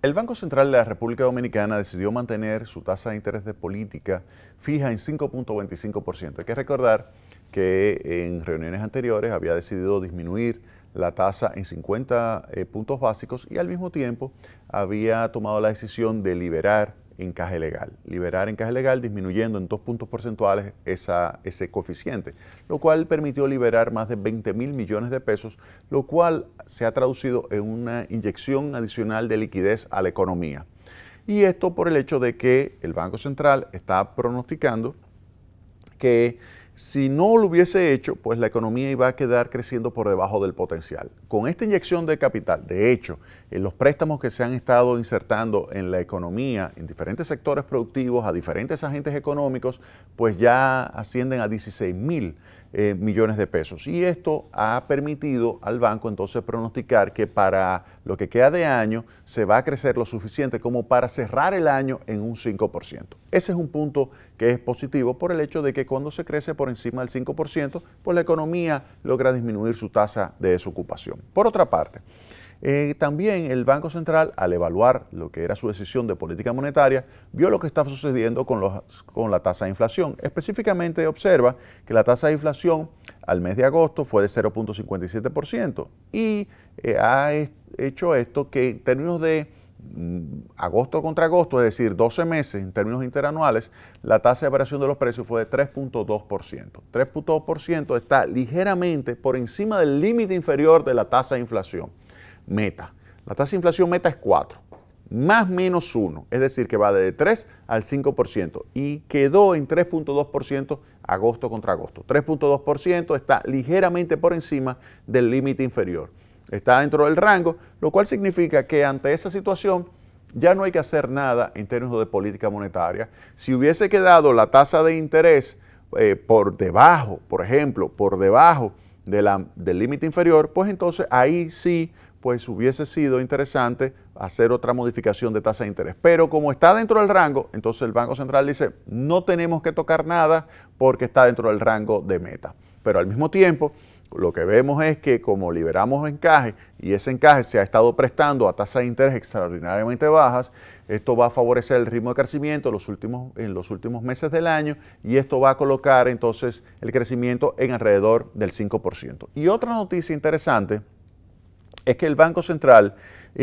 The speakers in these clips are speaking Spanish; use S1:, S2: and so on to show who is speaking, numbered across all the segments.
S1: El Banco Central de la República Dominicana decidió mantener su tasa de interés de política fija en 5.25%. Hay que recordar que en reuniones anteriores había decidido disminuir la tasa en 50 puntos básicos y al mismo tiempo había tomado la decisión de liberar encaje legal. Liberar encaje legal disminuyendo en 2 puntos porcentuales ese coeficiente, lo cual permitió liberar más de 20.000 millones de pesos, lo cual se ha traducido en una inyección adicional de liquidez a la economía. Y esto por el hecho de que el Banco Central está pronosticando que si no lo hubiese hecho, pues la economía iba a quedar creciendo por debajo del potencial. Con esta inyección de capital, de hecho, en los préstamos que se han estado insertando en la economía, en diferentes sectores productivos, a diferentes agentes económicos, pues ya ascienden a 16.000 millones de pesos. Y esto ha permitido al banco entonces pronosticar que para lo que queda de año se va a crecer lo suficiente como para cerrar el año en un 5%. Ese es un punto que es positivo por el hecho de que cuando se crece por encima del 5%, pues la economía logra disminuir su tasa de desocupación. Por otra parte, también el Banco Central, al evaluar lo que era su decisión de política monetaria, vio lo que estaba sucediendo con la tasa de inflación. Específicamente observa que la tasa de inflación al mes de agosto fue de 0.57% y ha hecho esto que en términos de agosto contra agosto, es decir, 12 meses en términos interanuales, la tasa de variación de los precios fue de 3.2%. 3.2% está ligeramente por encima del límite inferior de la tasa de inflación meta. La tasa de inflación meta es 4, más menos 1, es decir, que va de 3 al 5% y quedó en 3.2% agosto contra agosto. 3.2% está ligeramente por encima del límite inferior. Está dentro del rango, lo cual significa que ante esa situación ya no hay que hacer nada en términos de política monetaria. Si hubiese quedado la tasa de interés por debajo, por ejemplo, por debajo del límite inferior, pues entonces ahí sí pues hubiese sido interesante hacer otra modificación de tasa de interés. Pero como está dentro del rango, entonces el Banco Central dice, no tenemos que tocar nada porque está dentro del rango de meta. Pero al mismo tiempo, lo que vemos es que como liberamos encaje y ese encaje se ha estado prestando a tasas de interés extraordinariamente bajas, esto va a favorecer el ritmo de crecimiento en los últimos meses del año y esto va a colocar entonces el crecimiento en alrededor del 5%. Y otra noticia interesante es que el Banco Central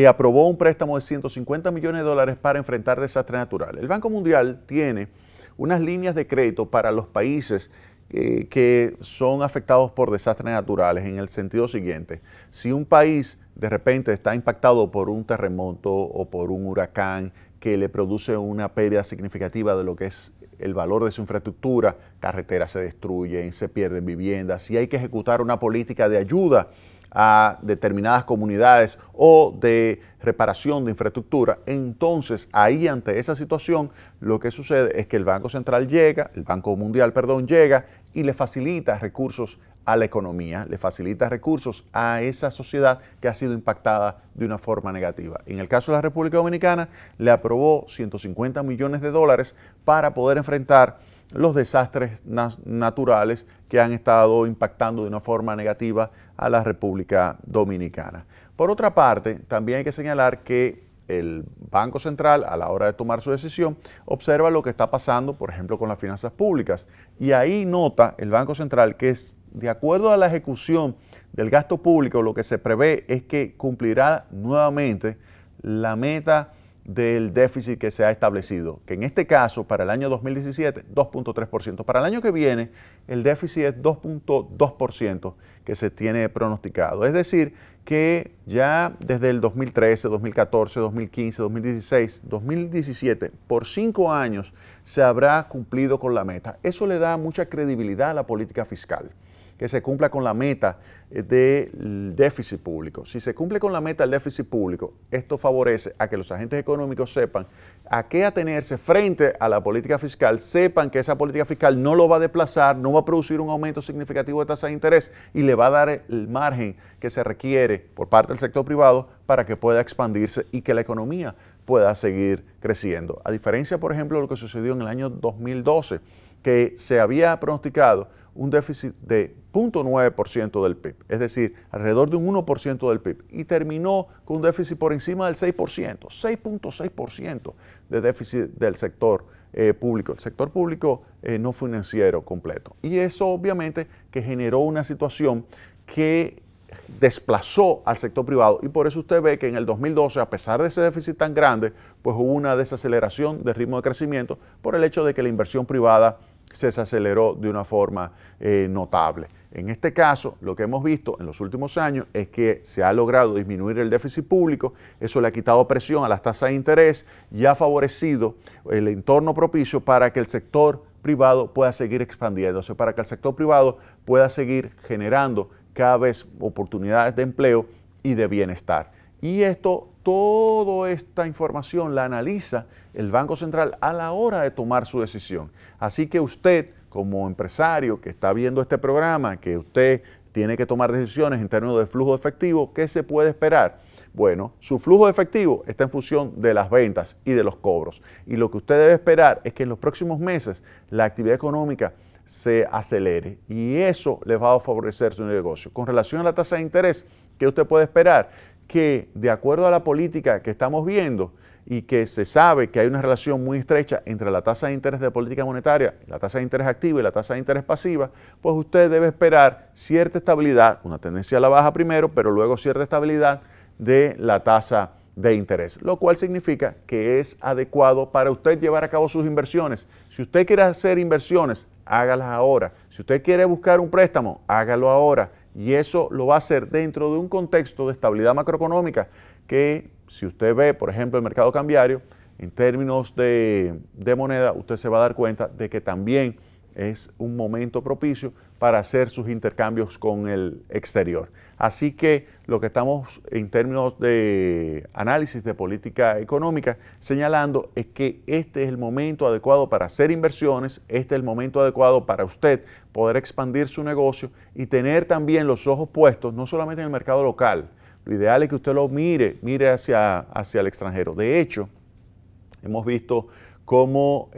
S1: aprobó un préstamo de 150 millones de dólares para enfrentar desastres naturales. El Banco Mundial tiene unas líneas de crédito para los países que son afectados por desastres naturales en el sentido siguiente. Si un país de repente está impactado por un terremoto o por un huracán que le produce una pérdida significativa de lo que es el valor de su infraestructura, carreteras se destruyen, se pierden viviendas, si hay que ejecutar una política de ayuda a determinadas comunidades o de reparación de infraestructura, entonces ahí ante esa situación lo que sucede es que el Banco Central llega, el Banco Mundial, perdón, llega y le facilita recursos a la economía, le facilita recursos a esa sociedad que ha sido impactada de una forma negativa. En el caso de la República Dominicana, le aprobó 150 millones de dólares para poder enfrentar los desastres naturales que han estado impactando de una forma negativa a la República Dominicana. Por otra parte, también hay que señalar que el Banco Central, a la hora de tomar su decisión, observa lo que está pasando, por ejemplo, con las finanzas públicas. Y ahí nota el Banco Central que de acuerdo a la ejecución del gasto público, lo que se prevé es que cumplirá nuevamente la meta del déficit que se ha establecido, que en este caso para el año 2017 2.3%. Para el año que viene el déficit es 2.2% que se tiene pronosticado. Es decir, que ya desde el 2013, 2014, 2015, 2016, 2017, por 5 años se habrá cumplido con la meta. Eso le da mucha credibilidad a la política fiscal, que se cumpla con la meta del déficit público. Si se cumple con la meta del déficit público, esto favorece a que los agentes económicos sepan a qué atenerse frente a la política fiscal, sepan que esa política fiscal no lo va a desplazar, no va a producir un aumento significativo de tasa de interés y le va a dar el margen que se requiere por parte del sector privado para que pueda expandirse y que la economía pueda seguir creciendo. A diferencia, por ejemplo, de lo que sucedió en el año 2012, que se había pronosticado un déficit de 0.9% del PIB, es decir, alrededor de un 1% del PIB, y terminó con un déficit por encima del 6%, 6.6% de déficit del sector público, el sector público no financiero completo. Y eso obviamente que generó una situación que desplazó al sector privado, y por eso usted ve que en el 2012, a pesar de ese déficit tan grande, pues hubo una desaceleración del ritmo de crecimiento por el hecho de que la inversión privada se desaceleró de una forma notable. En este caso, lo que hemos visto en los últimos años es que se ha logrado disminuir el déficit público, eso le ha quitado presión a las tasas de interés y ha favorecido el entorno propicio para que el sector privado pueda seguir expandiéndose, para que el sector privado pueda seguir generando cada vez oportunidades de empleo y de bienestar. Y toda esta información la analiza el Banco Central a la hora de tomar su decisión. Así que usted, como empresario que está viendo este programa, que usted tiene que tomar decisiones en términos de flujo de efectivo, ¿qué se puede esperar? Bueno, su flujo de efectivo está en función de las ventas y de los cobros. Y lo que usted debe esperar es que en los próximos meses la actividad económica se acelere y eso le va a favorecer su negocio. Con relación a la tasa de interés, ¿qué usted puede esperar? Que de acuerdo a la política que estamos viendo y que se sabe que hay una relación muy estrecha entre la tasa de interés de política monetaria, la tasa de interés activa y la tasa de interés pasiva, pues usted debe esperar cierta estabilidad, una tendencia a la baja primero, pero luego cierta estabilidad de la tasa de interés, lo cual significa que es adecuado para usted llevar a cabo sus inversiones. Si usted quiere hacer inversiones, hágalas ahora. Si usted quiere buscar un préstamo, hágalo ahora. Y eso lo va a hacer dentro de un contexto de estabilidad macroeconómica que, si usted ve, por ejemplo, el mercado cambiario, en términos de moneda, usted se va a dar cuenta de que también es un momento propicio para hacer sus intercambios con el exterior. Así que lo que estamos en términos de análisis de política económica señalando es que este es el momento adecuado para hacer inversiones, este es el momento adecuado para usted poder expandir su negocio y tener también los ojos puestos no solamente en el mercado local. Lo ideal es que usted lo mire hacia el extranjero. De hecho, hemos visto cómo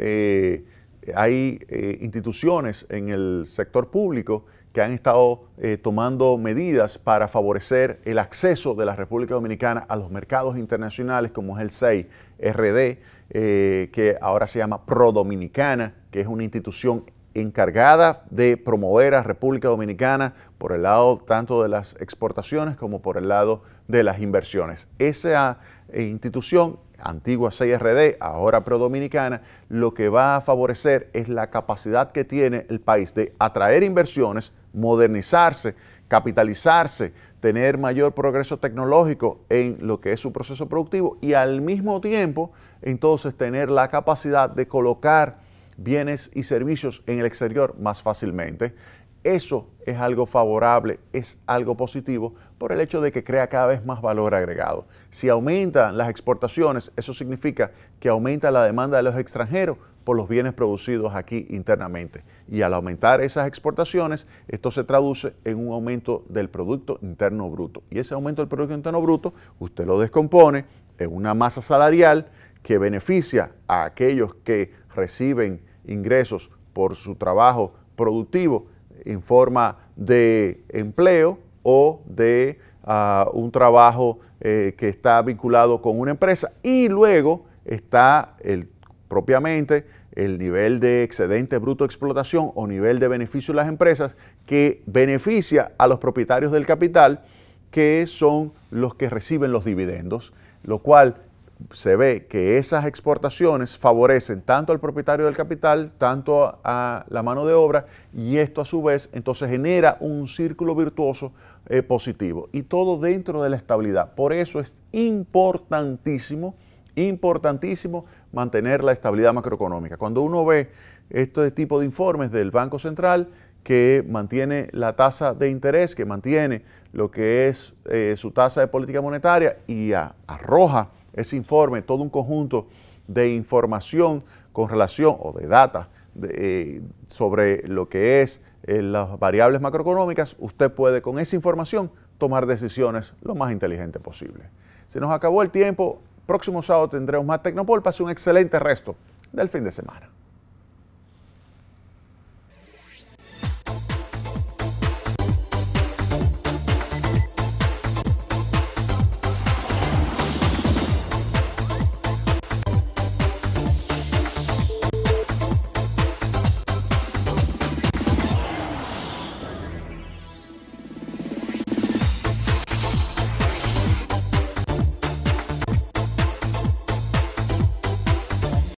S1: hay instituciones en el sector público que han estado tomando medidas para favorecer el acceso de la República Dominicana a los mercados internacionales, como es el CEI-RD, que ahora se llama ProDominicana, que es una institución encargada de promover a República Dominicana por el lado tanto de las exportaciones como por el lado de las inversiones. Esa institución, antigua CEI-RD, ahora ProDominicana, lo que va a favorecer es la capacidad que tiene el país de atraer inversiones, modernizarse, capitalizarse, tener mayor progreso tecnológico en lo que es su proceso productivo y al mismo tiempo entonces tener la capacidad de colocar bienes y servicios en el exterior más fácilmente. Eso es algo favorable, es algo positivo por el hecho de que crea cada vez más valor agregado. Si aumentan las exportaciones, eso significa que aumenta la demanda de los extranjeros por los bienes producidos aquí internamente. Y al aumentar esas exportaciones, esto se traduce en un aumento del Producto Interno Bruto. Y ese aumento del Producto Interno Bruto, usted lo descompone en una masa salarial que beneficia a aquellos que reciben ingresos por su trabajo productivo en forma de empleo o de un trabajo que está vinculado con una empresa, y luego está propiamente el nivel de excedente bruto de explotación o nivel de beneficio de las empresas que beneficia a los propietarios del capital, que son los que reciben los dividendos, lo cual se ve que esas exportaciones favorecen tanto al propietario del capital, tanto a la mano de obra, y esto a su vez entonces genera un círculo virtuoso positivo, y todo dentro de la estabilidad. Por eso es importantísimo mantener la estabilidad macroeconómica. Cuando uno ve este tipo de informes del Banco Central que mantiene la tasa de interés, que mantiene lo que es su tasa de política monetaria y arroja ese informe, todo un conjunto de información con relación o de data sobre lo que es las variables macroeconómicas, usted puede con esa información tomar decisiones lo más inteligente posible. Se nos acabó el tiempo. Próximo sábado tendremos más Tecnopol. Pase un excelente resto del fin de semana.